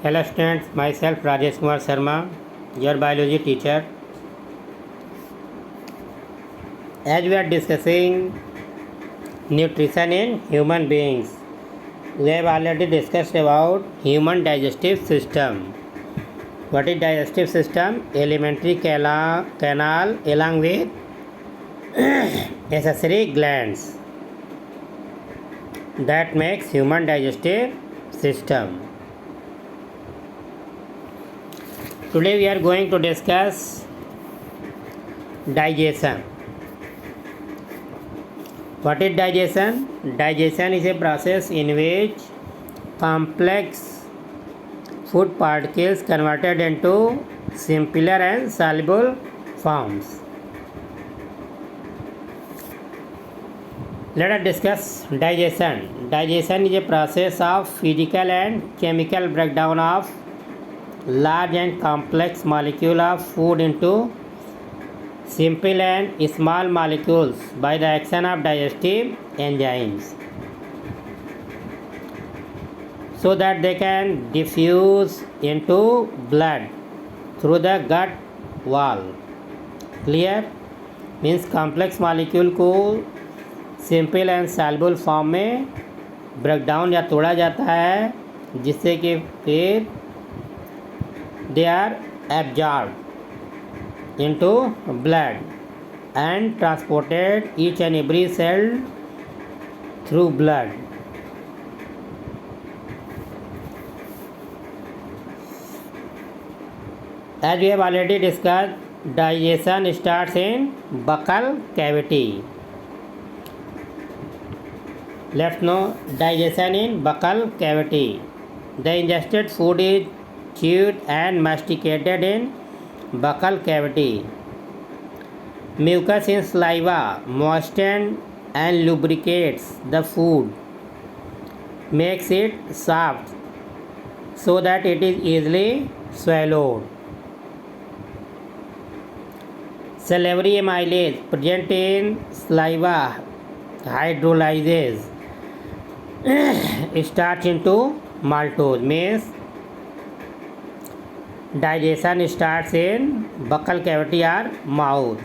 Hello students, myself Rajesh Kumar Sharma, your biology teacher. As we are discussing nutrition in human beings, we have already discussed about human digestive system. What is digestive system? Alimentary canal along with accessory glands that makes human digestive system. Today we are going to discuss digestion. What is digestion? Digestion is a process in which complex food particles converted into simpler and soluble forms. Let us discuss digestion. Digestion is a process of physical and chemical breakdown of large and complex molecule of food into simple and small molecules by the action of digestive enzymes, so that they can diffuse into blood through the gut wall. Clear? Means complex molecule को simple and soluble form में breakdown या तोड़ा जाता है, जिससे कि फिर they are absorbed into blood and transported each and every cell through blood. As we have already discussed, digestion starts in buccal cavity. Let's know digestion in buccal cavity. The ingested food is chewed and masticated in buccal cavity. Mucus in saliva moistens and lubricates the food, makes it soft so that it is easily swallowed. Salivary amylase present in saliva hydrolyzes starch into maltose. Means digestion starts in buccal cavity or mouth.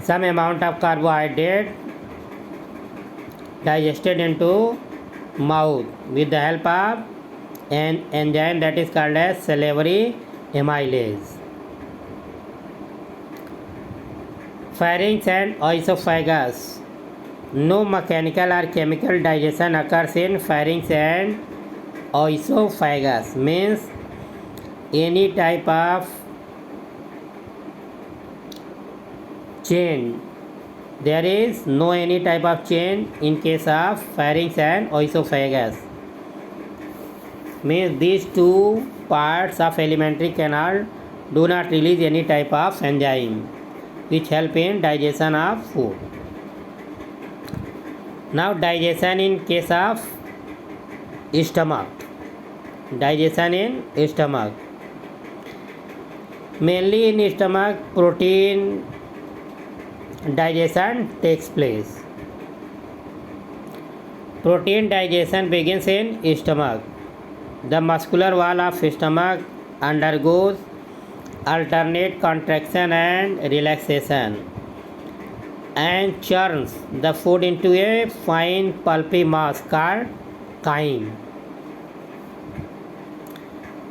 Some amount of carbohydrate digested into mouth with the help of an enzyme that is called as salivary amylase. Pharynx and esophagus. No mechanical or chemical digestion occurs in pharynx and esophagus. Means any type of chain. There is no any type of chain in case of pharynx and esophagus. Means these two parts of alimentary canal do not release any type of enzyme which help in digestion of food. Now digestion in case of stomach. Digestion in stomach. Mainly in stomach, protein digestion takes place. Protein digestion begins in stomach. The muscular wall of stomach undergoes alternate contraction and relaxation and churns the food into a fine pulpy mass called chyme.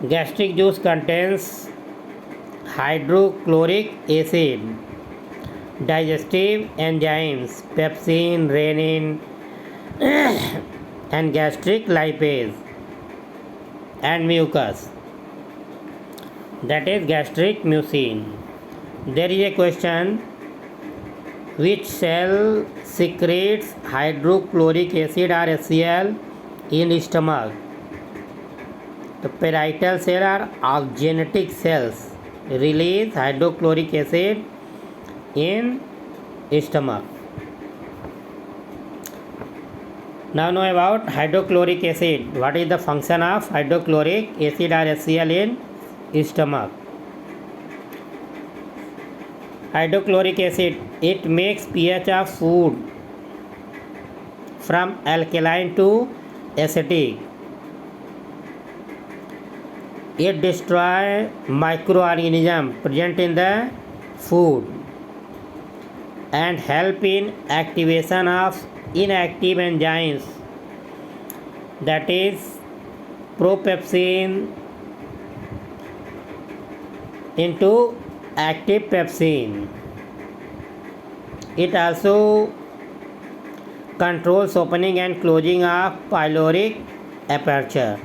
Gastric juice contains hydrochloric acid, digestive enzymes, pepsin, renin, and gastric lipase, and mucus, that is gastric mucin. There is a question: which cell secretes hydrochloric acid or HCl in stomach? The parietal cell or augenitic cells release hydrochloric acid in stomach. Now know about hydrochloric acid. What is the function of hydrochloric acid or HCl in stomach? Hydrochloric acid, it makes pH of food from alkaline to acidic. It destroys microorganisms present in the food and help in activation of inactive enzymes, that is propepsin into active pepsin. It also controls opening and closing of pyloric aperture.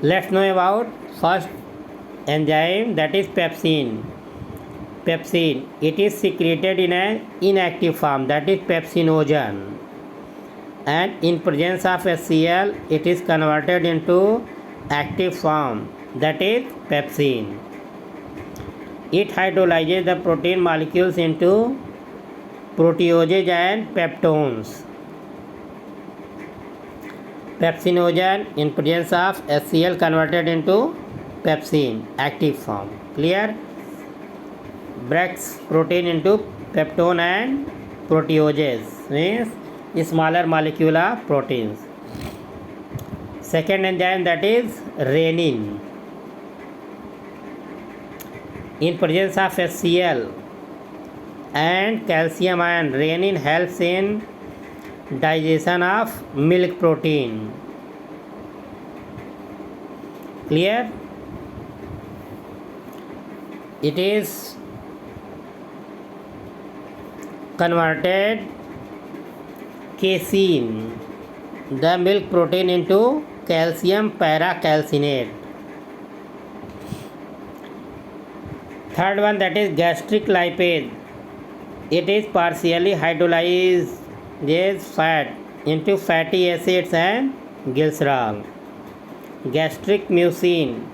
Let's know about first enzyme, that is pepsin. Pepsin, it is secreted in an inactive form, that is pepsinogen, and in presence of HCl it is converted into active form, that is pepsin. It hydrolyzes the protein molecules into proteases and peptones. Pepsinogen in presence of HCl converted into pepsin, active form. Clear? Breaks protein into peptone and proteases, means smaller molecule of proteins. Second enzyme, that is renin. In presence of HCl and calcium ion, renin helps in digestion of milk protein. Clear? It is converted casein, the milk protein, into calcium paracalcinate. Third one, that is gastric lipase. It is partially hydrolyzed fat into fatty acids and glycerol. Gastric mucin,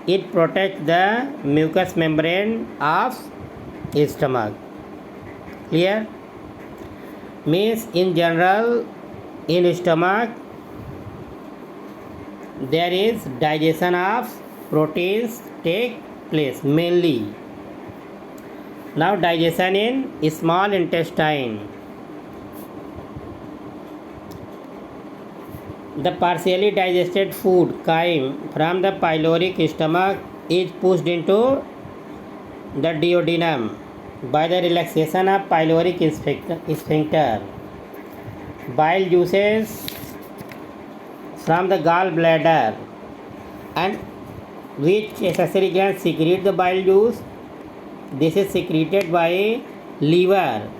it protects the mucous membrane of stomach. Clear? Means in general in stomach there is digestion of proteins take place mainly. Now digestion in small intestine. The partially digested food chyme from the pyloric stomach is pushed into the duodenum by the relaxation of pyloric sphincter. Bile juices from the gallbladder, and which accessory glands secrete the bile juice. This is secreted by liver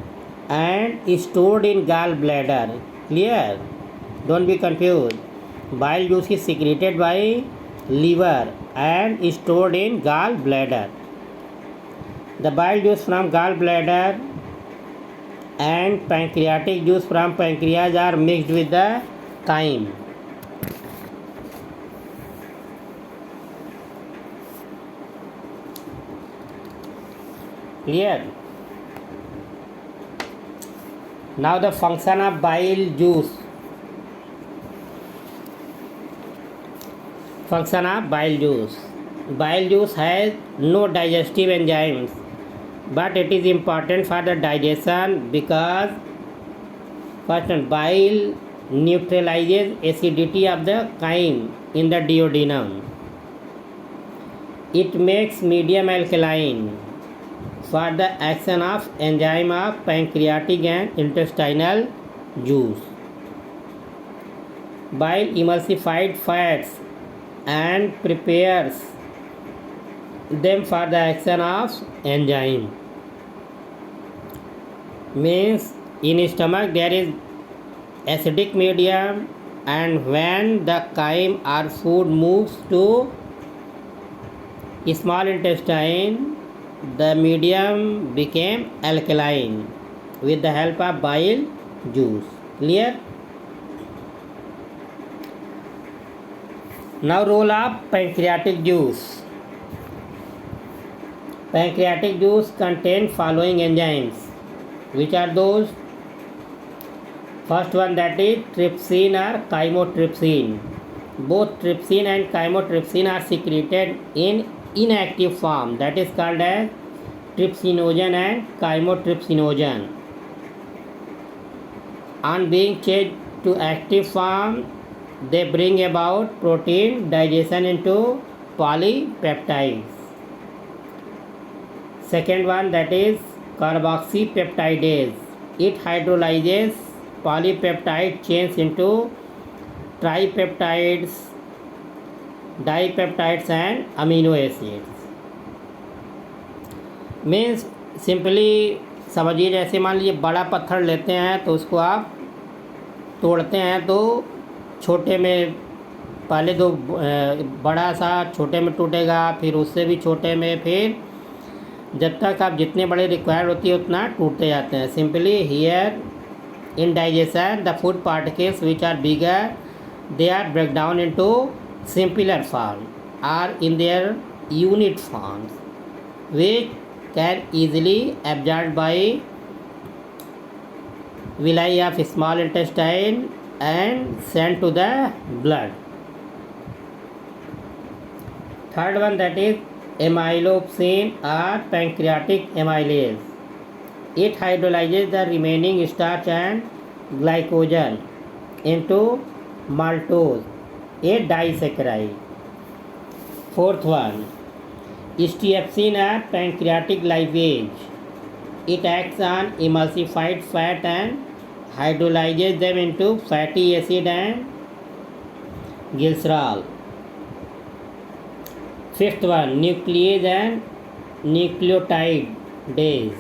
and stored in gallbladder. Clear? Don't be confused. Bile juice is secreted by liver and stored in gallbladder. The bile juice from gallbladder and pancreatic juice from pancreas are mixed with the chyme. Clear? Now the function of bile juice. Function of bile juice. Bile juice has no digestive enzymes, but it is important for the digestion because first bile neutralizes acidity of the chyme in the duodenum. It makes medium alkaline for the action of enzyme of pancreatic and intestinal juice. Bile emulsified fats and prepares them for the action of enzyme. Means in stomach there is acidic medium, and when the chyme or food moves to small intestine, the medium became alkaline with the help of bile juice. Clear? Now role of pancreatic juice. Pancreatic juice contains following enzymes. Which are those? First one, that is trypsin or chymotrypsin. Both trypsin and chymotrypsin are secreted in inactive form, that is called as trypsinogen and chymotrypsinogen. On being changed to active form, they bring about protein digestion into polypeptides. Second one, that is carboxypeptidase. It hydrolyzes polypeptide chains into tripeptides, dipeptides and amino acids. Means simply समझिए, जैसे मान लीजिए बड़ा पत्थर लेते हैं तो उसको आप तोड़ते हैं तो छोटे में पहले तो बड़ा सा छोटे में टूटेगा, फिर उससे भी छोटे में, फिर जब तक आप जितने बड़े रिक्वायर्ड होती है उतना टूटते जाते हैं. Simply here in digestion the food particles which are bigger they are break down into simpler form or in their unit forms which can easily absorbed by villi of small intestine and sent to the blood. Third one, that is amylopsin or pancreatic amylase. It hydrolyzes the remaining starch and glycogen into maltose, a disaccharide. Fourth one, steaopsin or pancreatic lipase. It acts on emulsified fat and hydrolyzes them into fatty acid and glycerol. Fifth one, nuclease and nucleotidase.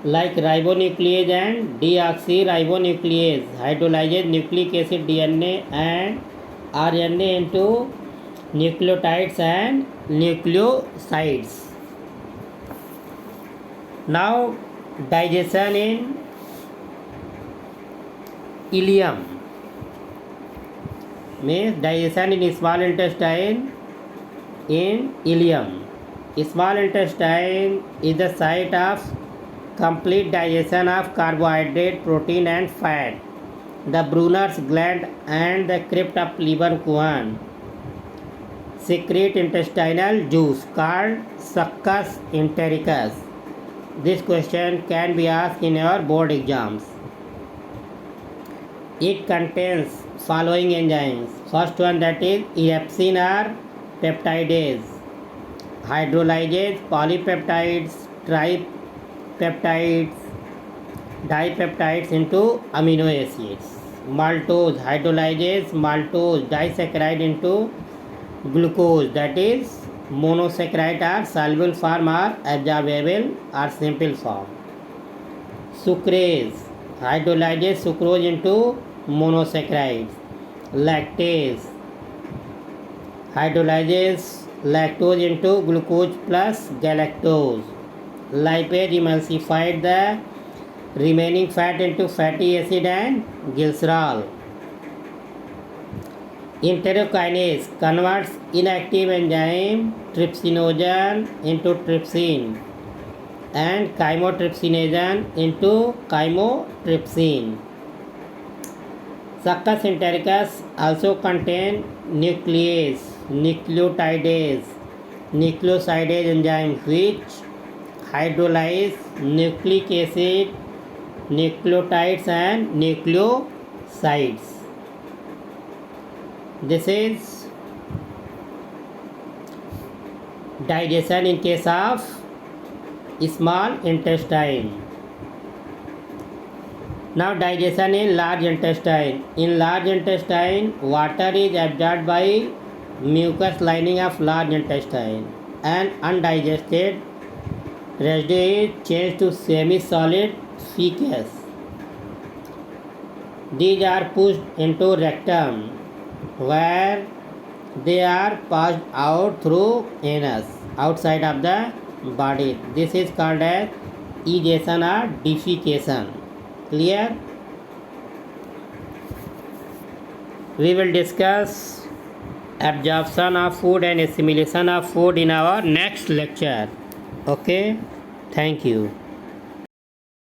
Like ribonuclease and deoxyribonuclease hydrolyzes nucleic acid DNA and RNA into nucleotides and nucleosides. Now digestion in ileum means digestion in small intestine in ileum. Small intestine is the site of complete digestion of carbohydrate, protein and fat. The Brunner's gland and the crypt of Lieberkühn secrete intestinal juice called succus entericus. This question can be asked in your board exams. It contains following enzymes. First one, that is epsin or peptidase, hydrolyzes polypeptides, tripeptides, dipeptides into amino acids. Maltose hydrolyzes maltose disaccharide into glucose, that is monosaccharide or soluble form or absorbable or simple form. Sucrase hydrolyzes sucrose into monosaccharides. Lactase hydrolyzes lactose into glucose plus galactose. Lipase emulsified the remaining fat into fatty acid and glycerol. Enterokinase converts inactive enzyme trypsinogen into trypsin and chymotrypsinogen into chymotrypsin. Succus entericus also contain nuclease, nucleotidase, nucleosidase enzyme which hydrolyze nucleic acid, nucleotides and nucleosides. This is digestion in case of small intestine. Now digestion in large intestine. In large intestine, water is absorbed by mucous lining of large intestine and undigested residue is changed to semi-solid feces. These are pushed into rectum where they are passed out through anus outside of the body. This is called as egestion or defecation. Clear? We will discuss absorption of food and assimilation of food in our next lecture. Okay, thank you.